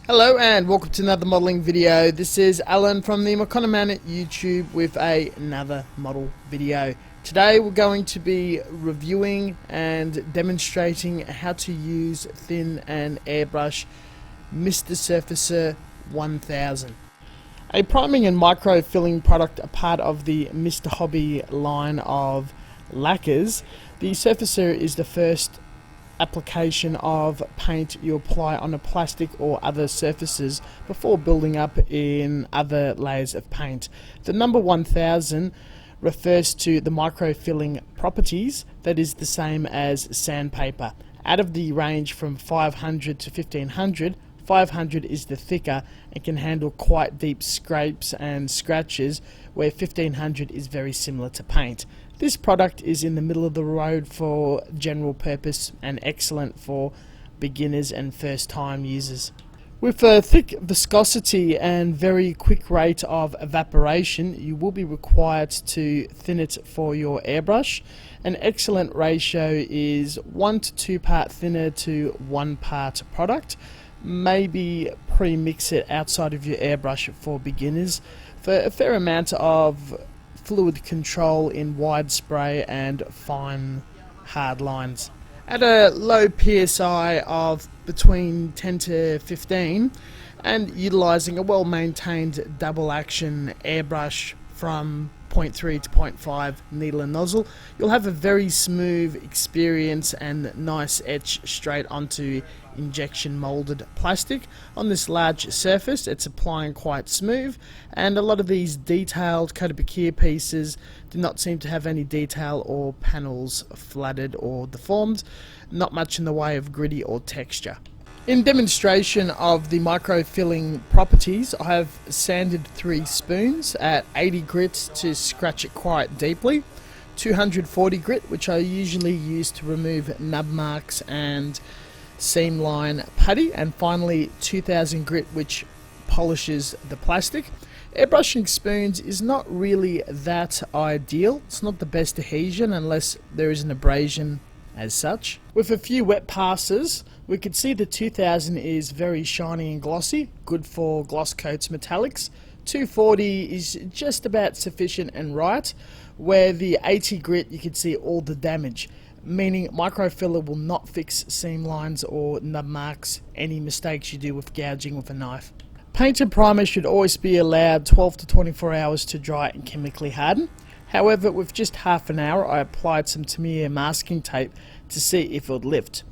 Hello and welcome to another modelling video. This is Alan from the Meconoman at YouTube with another model video. Today we're going to be reviewing and demonstrating how to use thin and airbrush Mr.SURFACER 1000. A priming and micro filling product, a part of the Mr. Hobby line of lacquers. The Surfacer is the first application of paint you apply on a plastic or other surfaces before building up in other layers of paint. The number 1000 refers to the micro filling properties, that is the same as sandpaper. Out of the range from 500 to 1500, 500 is the thicker and can handle quite deep scrapes and scratches, where 1500 is very similar to paint. This product is in the middle of the road for general purpose and excellent for beginners and first time users. With a thick viscosity and very quick rate of evaporation, you will be required to thin it for your airbrush. An excellent ratio is 1 to 2 part thinner to 1 part product. Maybe pre-mix it outside of your airbrush for beginners for a fair amount of fluid control in wide spray and fine hard lines. At a low PSI of between 10 to 15 and utilizing a well maintained double action airbrush from 0.3 to 0.5 needle and nozzle, you'll have a very smooth experience and nice etch straight onto injection molded plastic. On this large surface it's applying quite smooth, and a lot of these detailed Cotopaxi pieces do not seem to have any detail or panels flooded or deformed, not much in the way of gritty or texture. In demonstration of the micro filling properties, I have sanded 3 spoons at 80 grit to scratch it quite deeply, 240 grit, which I usually use to remove nub marks and seam line putty, and finally 2000 grit, which polishes the plastic. Airbrushing spoons is not really that ideal. It's not the best adhesion unless there is an abrasion as such. With a few wet passes, we could see the 2000 is very shiny and glossy, good for gloss coats metallics. 240 is just about sufficient and right, where the 80 grit you can see all the damage, meaning microfiller will not fix seam lines or nub marks, any mistakes you do with gouging with a knife. Paint and primer should always be allowed 12 to 24 hours to dry and chemically harden. However, with just half an hour I applied some Tamiya masking tape to see if it would lift.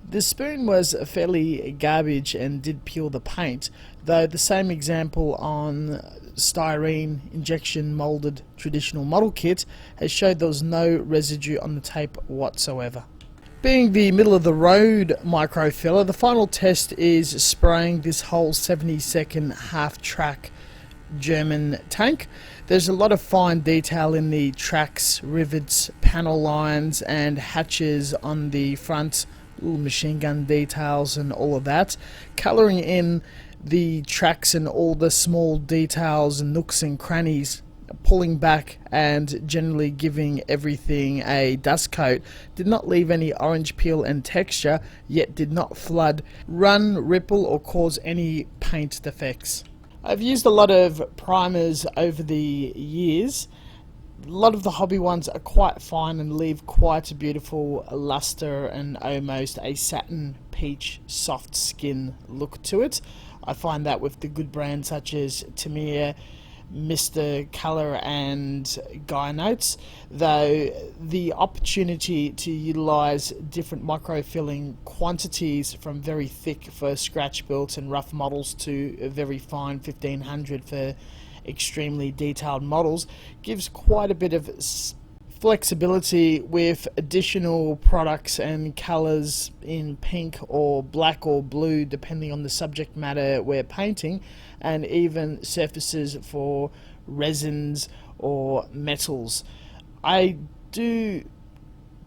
The spoon was fairly garbage and did peel the paint, though the same example on styrene injection molded traditional model kit has showed there was no residue on the tape whatsoever. Being the middle of the road microfiller, the final test is spraying this whole 70-second half track German tank. There's a lot of fine detail in the tracks, rivets, panel lines and hatches on the front, little machine gun details and all of that. Colouring in the tracks and all the small details and nooks and crannies, pulling back and generally giving everything a dust coat, did not leave any orange peel and texture, yet did not flood, run, ripple or cause any paint defects. I've used a lot of primers over the years. A lot of the hobby ones are quite fine and leave quite a beautiful luster and almost a satin peach soft skin look to it. I find that with the good brands such as Tamiya, Mr. Color and Guy Notes, though the opportunity to utilize different microfilling quantities from very thick for scratch built and rough models to a very fine 1500 for extremely detailed models gives quite a bit of flexibility with additional products and colors in pink or black or blue depending on the subject matter we're painting, and even surfaces for resins or metals. I do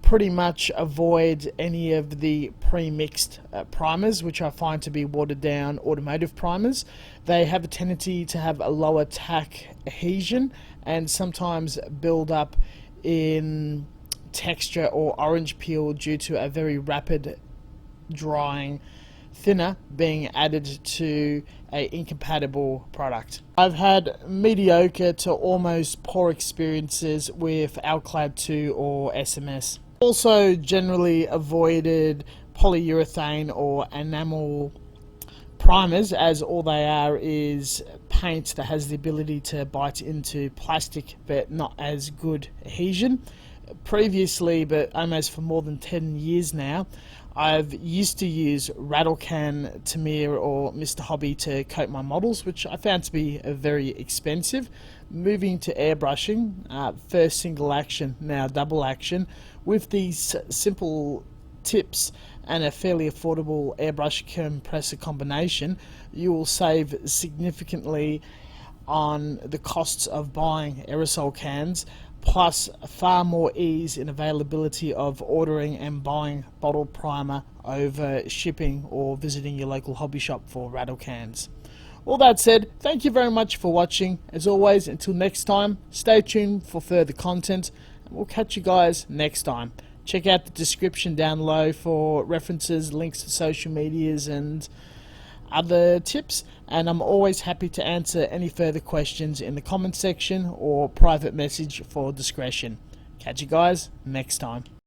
pretty much avoid any of the pre-mixed primers, which I find to be watered down automotive primers. They have a tendency to have a lower tack adhesion and sometimes build up in texture or orange peel due to a very rapid drying thinner being added to a incompatible product. I've had mediocre to almost poor experiences with Alclad 2 or SMS. Also generally avoided polyurethane or enamel primers, as all they are is paint that has the ability to bite into plastic but not as good adhesion. Previously, but almost for more than 10 years now, I've used to use Rattlecan, Tamir or Mr. Hobby to coat my models, which I found to be very expensive. Moving to airbrushing, first single action, now double action, with these simple tips and a fairly affordable airbrush compressor combination, you will save significantly on the costs of buying aerosol cans, plus far more ease in availability of ordering and buying bottle primer over shipping or visiting your local hobby shop for rattle cans. All that said, thank you very much for watching. As always, until next time, stay tuned for further content, and we'll catch you guys next time. Check out the description down below for references, links to social medias and other tips, and I'm always happy to answer any further questions in the comment section or private message for discretion. Catch you guys next time.